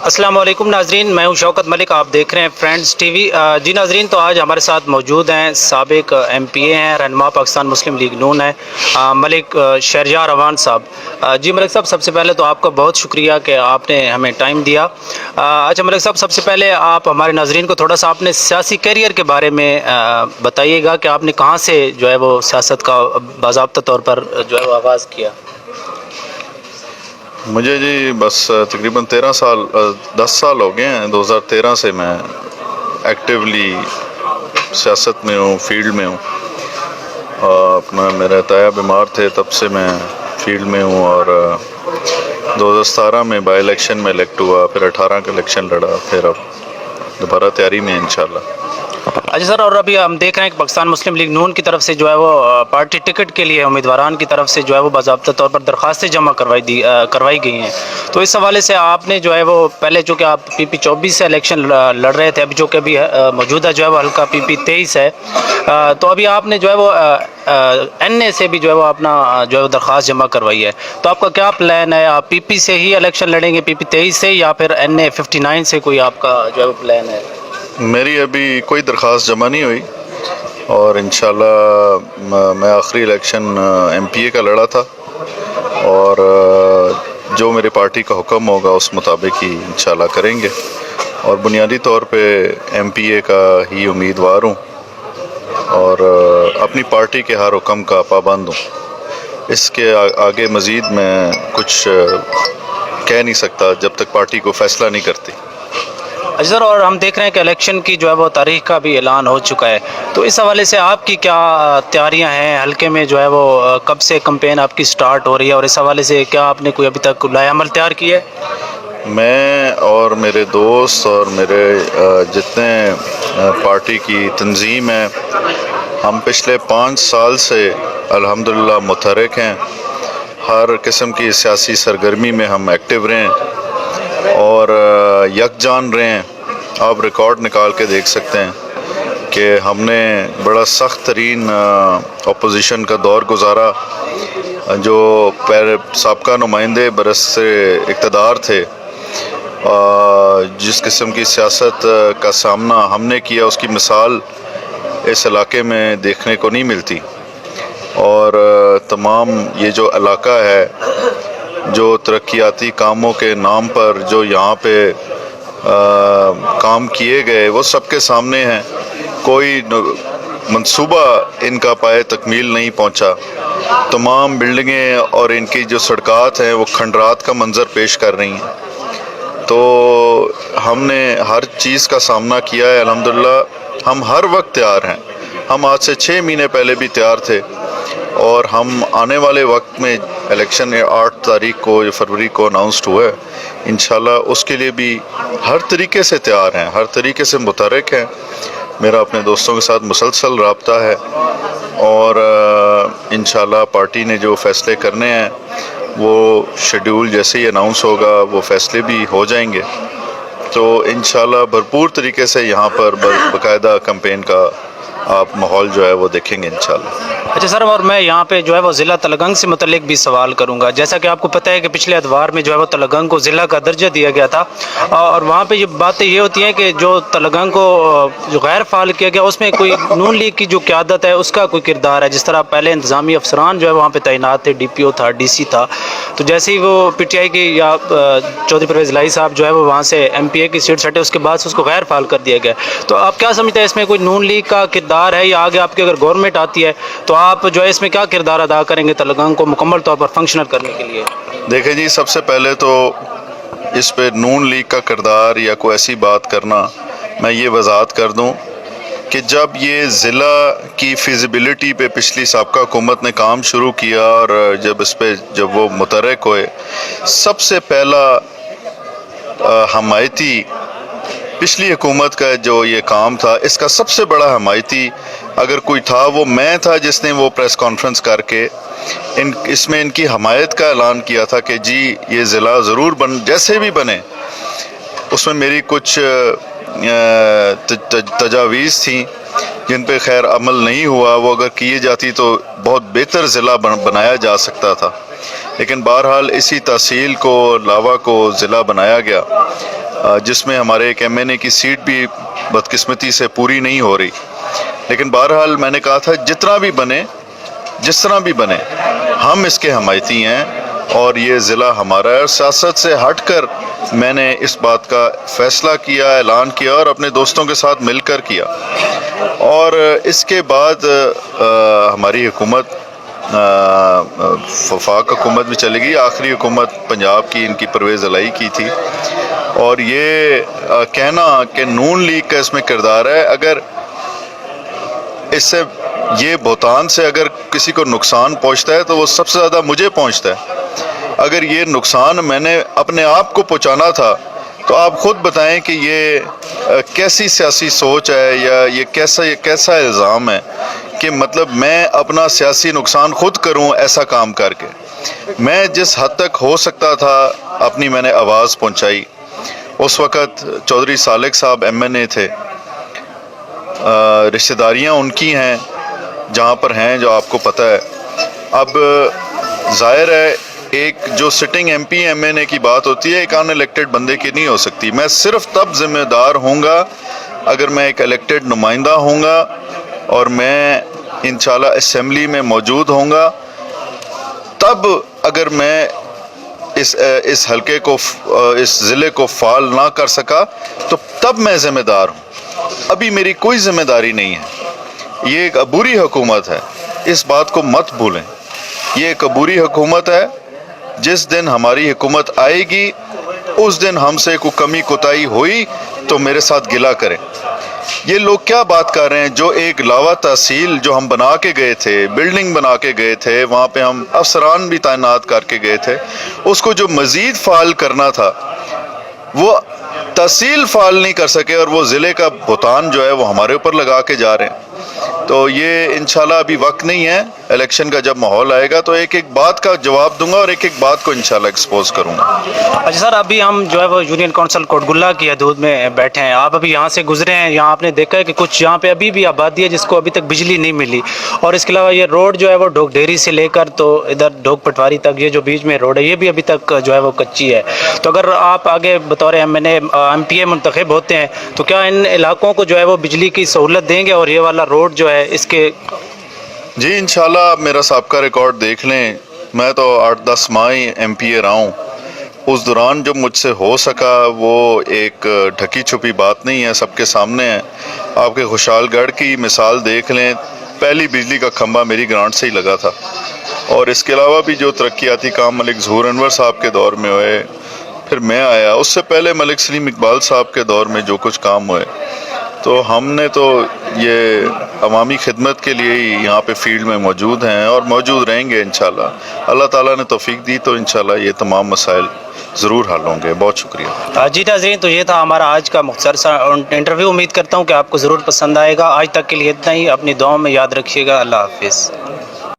السلام علیکم ناظرین، میں ہوں شوکت ملک، آپ دیکھ رہے ہیں فرینڈز ٹی وی۔ جی ناظرین، تو آج ہمارے ساتھ موجود ہیں سابق ایم پی اے ہیں، رہنما پاکستان مسلم لیگ نون ہیں، ملک شہرجہاں روان صاحب۔ جی ملک صاحب، سب سے پہلے تو آپ کا بہت شکریہ کہ آپ نے ہمیں ٹائم دیا۔ اچھا ملک صاحب، سب سے پہلے آپ ہمارے ناظرین کو تھوڑا سا اپنے سیاسی کیریئر کے بارے میں بتائیے گا کہ آپ نے کہاں سے جو ہے وہ سیاست کا باضابطہ طور پر جو ہے وہ آغاز کیا۔ مجھے جی بس تقریباً 10 سال ہو گئے ہیں۔ 2013 سے میں ایکٹیولی سیاست میں ہوں، فیلڈ میں ہوں۔ اپنا میرا تایا بیمار تھے، تب سے میں فیلڈ میں ہوں، اور 2017 میں بائی الیکشن میں الیکٹ ہوا، پھر 18 کا الیکشن لڑا، پھر اب دوبارہ تیاری میں انشاءاللہ۔ اچھا سر، اور ابھی ہم دیکھ رہے ہیں کہ پاکستان مسلم لیگ نون کی طرف سے جو ہے وہ پارٹی ٹکٹ کے لیے امیدواران کی طرف سے جو ہے وہ باضابطہ طور پر درخواستیں جمع کروائی گئی ہیں، تو اس حوالے سے آپ نے جو ہے وہ پہلے چونکہ آپ پی پی 24 سے الیکشن لڑ رہے تھے، ابھی جو کہ ابھی موجودہ جو ہے وہ حلقہ پی پی 23 ہے، تو ابھی آپ نے جو ہے وہ این اے سے بھی جو ہے وہ اپنا جو ہے وہ درخواست جمع کروائی ہے، تو آپ کا کیا پلان ہے؟ آپ پی پی سے ہی الیکشن لڑیں گے، پی پی 23 سے، یا پھر این اے 59 سے کوئی آپ کا جو ہے وہ پلان ہے؟ میری ابھی کوئی درخواست جمع نہیں ہوئی، اور انشاءاللہ میں آخری الیکشن ایم پی اے کا لڑا تھا، اور جو میری پارٹی کا حکم ہوگا اس مطابق ہی انشاءاللہ کریں گے، اور بنیادی طور پہ ایم پی اے کا ہی امیدوار ہوں، اور اپنی پارٹی کے ہر حکم کا پابند ہوں۔ اس کے آگے مزید میں کچھ کہہ نہیں سکتا جب تک پارٹی کو فیصلہ نہیں کرتی۔ اچھا سر، اور ہم دیکھ رہے ہیں کہ الیکشن کی جو ہے وہ تاریخ کا بھی اعلان ہو چکا ہے، تو اس حوالے سے آپ کی کیا تیاریاں ہیں؟ حلقے میں جو ہے وہ کب سے کمپین آپ کی سٹارٹ ہو رہی ہے، اور اس حوالے سے کیا آپ نے کوئی ابھی تک لائحہ عمل تیار کی ہے؟ میں اور میرے دوست اور میرے جتنے پارٹی کی تنظیم ہے، ہم پچھلے 5 سال سے الحمدللہ متحرک ہیں۔ ہر قسم کی سیاسی سرگرمی میں ہم ایکٹیو رہے ہیں اور یکجان رہے ہیں۔ آپ ریکارڈ نکال کے دیکھ سکتے ہیں کہ ہم نے بڑا سخت ترین اپوزیشن کا دور گزارا۔ جو سابقہ نمائندے برس سے اقتدار تھے، جس قسم کی سیاست کا سامنا ہم نے کیا، اس کی مثال اس علاقے میں دیکھنے کو نہیں ملتی، اور تمام یہ جو علاقہ ہے، جو ترقیاتی کاموں کے نام پر جو یہاں پہ کام کیے گئے، وہ سب کے سامنے ہیں۔ کوئی منصوبہ ان کا پائے تکمیل نہیں پہنچا۔ تمام بلڈنگیں اور ان کی جو سڑکات ہیں وہ کھنڈرات کا منظر پیش کر رہی ہیں۔ تو ہم نے ہر چیز کا سامنا کیا ہے الحمدللہ۔ ہم ہر وقت تیار ہیں۔ ہم آج سے 6 مہینے پہلے بھی تیار تھے، اور ہم آنے والے وقت میں الیکشن 8 تاریخ کو یا فروری کو اناؤنسڈ ہوا ہے، انشاءاللہ اس کے لیے بھی ہر طریقے سے تیار ہیں، ہر طریقے سے متحرک ہیں۔ میرا اپنے دوستوں کے ساتھ مسلسل رابطہ ہے، اور انشاءاللہ پارٹی نے جو فیصلے کرنے ہیں وہ شیڈیول جیسے ہی اناؤنس ہوگا وہ فیصلے بھی ہو جائیں گے۔ تو انشاءاللہ بھرپور طریقے سے یہاں پر باقاعدہ کمپین کا آپ ماحول جو ہے وہ دیکھیں گے انشاءاللہ۔ اچھا سر، اور میں یہاں پہ جو ہے وہ ضلع تلگنگ سے متعلق بھی سوال کروں گا۔ جیسا کہ آپ کو پتہ ہے کہ پچھلے اتوار میں جو ہے وہ تلگنگ کو ضلع کا درجہ دیا گیا تھا، اور وہاں پہ یہ باتیں یہ ہوتی ہیں کہ جو تلگنگ کو جو غیر فعال کیا گیا، اس میں کوئی نون لیگ کی جو قیادت ہے اس کا کوئی کردار ہے۔ جس طرح پہلے انتظامی افسران جو ہے وہاں پہ تعینات تھے، ڈی پی او تھا، ڈی سی تھا، تو جیسے ہی وہ پی ٹی آئی کی یا چودھری پرویز الہی صاحب جو ہے وہ وہاں سے ایم پی اے کی سیٹ سٹے، اس کے بعد اس کو غیر فعال کر دیا گیا۔ تو آپ کیا سمجھتے ہیں، اس میں کوئی نون لیگ کا کردار ہے، یا آگے آپ کی اگر گورنمنٹ آتی ہے تو آپ جو ہے اس میں کیا کردار ادا کریں گے تلگنگ کو مکمل طور پر فنکشنل کرنے کے لیے؟ دیکھیں جی، سب سے پہلے تو اس پہ نون لیگ کا کردار یا کوئی ایسی بات کرنا، میں یہ وضاحت کر دوں کہ جب یہ ضلع کی فیزیبلٹی پہ پچھلی سابقہ حکومت نے کام شروع کیا، اور جب وہ متحرک ہوئے، سب سے پہلا حمایتی پچھلی حکومت کا جو یہ کام تھا، اس کا سب سے بڑا حمایتی اگر کوئی تھا وہ میں تھا، جس نے وہ پریس کانفرنس کر کے اس میں ان کی حمایت کا اعلان کیا تھا کہ جی یہ ضلع ضرور جیسے بھی بنے۔ اس میں میری کچھ تجاویز تھیں جن پہ خیر عمل نہیں ہوا، وہ اگر کیے جاتی تو بہت بہتر ضلع بنایا جا سکتا تھا، لیکن بہرحال اسی تحصیل کو لاوا کو ضلع بنایا گیا۔ جس میں ہمارے ایک ایم این اے کی سیٹ بھی بدقسمتی سے پوری نہیں ہو رہی. لیکن بہرحال میں نے کہا تھا جتنا بھی بنے جس طرح بھی بنے ہم اس کے حمایتی ہیں اور یہ ضلع ہمارا ہے. اور سیاست سے ہٹ کر میں نے اس بات کا فیصلہ کیا, اعلان کیا اور اپنے دوستوں کے ساتھ مل کر کیا. اور اس کے بعد ہماری حکومت وفاق حکومت بھی چلے گئی. آخری حکومت پنجاب کی ان کی پرویز الہی کی تھی. اور یہ کہنا کہ نون لیگ کا اس میں کردار ہے, اگر اس سے یہ بہتان سے اگر کسی کو نقصان پہنچتا ہے تو وہ سب سے زیادہ مجھے پہنچتا ہے. اگر یہ نقصان میں نے اپنے آپ کو پہنچانا تھا تو آپ خود بتائیں کہ یہ کیسی سیاسی سوچ ہے یا یہ کیسا الزام ہے کہ مطلب میں اپنا سیاسی نقصان خود کروں ایسا کام کر کے. میں جس حد تک ہو سکتا تھا اپنی میں نے آواز پہنچائی. اس وقت چودھری سالک صاحب ایم این اے تھے, رشتہ داریاں ان کی ہیں جہاں پر ہیں جو آپ کو پتہ ہے. اب ظاہر ہے ایک جو sitting M P M N A کی بات ہوتی ہے ایک ان الیکٹڈ بندے کی نہیں ہو سکتی. میں صرف تب ذمہ دار ہوں گا اگر میں ایک الیکٹڈ نمائندہ ہوں گا اور میں انشاءاللہ اسمبلی میں موجود ہوں گا. تب اگر میں اس حلقے کو اس ضلع کو فعال نہ کر سکا تو تب میں ذمہ دار ہوں. ابھی میری کوئی ذمہ داری نہیں ہے. یہ ایک عبوری حکومت ہے, اس بات کو مت بھولیں. یہ ایک عبوری حکومت ہے. جس دن ہماری حکومت آئے گی اس دن ہم سے کوئی کمی کوتاہی ہوئی تو میرے ساتھ گلہ کریں. یہ لوگ کیا بات کر رہے ہیں؟ جو ایک لاوا تحصیل جو ہم بنا کے گئے تھے, بلڈنگ بنا کے گئے تھے, وہاں پہ ہم افسران بھی تعینات کر کے گئے تھے, اس کو جو مزید فعال کرنا تھا وہ تحصیل فعال نہیں کر سکے اور وہ ضلع کا بہتان جو ہے وہ ہمارے اوپر لگا کے جا رہے ہیں. تو یہ انشاءاللہ ابھی وقت نہیں ہے. الیکشن کا جب ماحول آئے گا تو ایک ایک بات کا جواب دوں گا اور ایک ایک بات کو انشاءاللہ ایکسپوز کروں گا. اچھا سر, ابھی ہم جو ہے وہ یونین کونسل کوٹ گلہ کی حدود میں بیٹھے ہیں. آپ ابھی یہاں سے گزرے ہیں, یہاں آپ نے دیکھا ہے کہ کچھ یہاں پہ ابھی بھی آبادی ہے جس کو ابھی تک بجلی نہیں ملی. اور اس کے علاوہ یہ روڈ جو ہے وہ ڈوک ڈیری سے لے کر تو ادھر ڈوک پٹواری تک یہ جو بیچ میں روڈ ہے یہ بھی ابھی تک جو ہے وہ کچی ہے. تو اگر آپ آگے بطور ایم پی اے منتخب ہوتے ہیں تو کیا ان علاقوں کو جو ہے وہ بجلی کی سہولت دیں گے اور یہ والا روڈ جو ہے اس کے؟ جی انشاءاللہ آپ میرا سابقہ ریکارڈ دیکھ لیں. میں تو 8-10 ماہ ہی ایم پی اے رہا ہوں. اس دوران جو مجھ سے ہو سکا وہ ایک ڈھکی چھپی بات نہیں ہے, سب کے سامنے ہے. آپ کے خوشحال گڑھ کی مثال دیکھ لیں, پہلی بجلی کا کھمبا میری گرانٹ سے ہی لگا تھا. اور اس کے علاوہ بھی جو ترقیاتی کام ملک ظہور انور صاحب کے دور میں ہوئے, پھر میں آیا, اس سے پہلے ملک سلیم اقبال صاحب کے دور میں جو کچھ کام ہوئے, تو ہم نے تو یہ عوامی خدمت کے لیے ہی یہاں پہ فیلڈ میں موجود ہیں اور موجود رہیں گے انشاءاللہ. اللہ تعالیٰ نے توفیق دی تو انشاءاللہ یہ تمام مسائل ضرور حل ہوں گے. بہت شکریہ. جی ناظرین, تو یہ تھا ہمارا آج کا مختصر سا انٹرویو. امید کرتا ہوں کہ آپ کو ضرور پسند آئے گا. آج تک کے لیے اتنا ہی. اپنی دعاؤں میں یاد رکھیے گا. اللہ حافظ.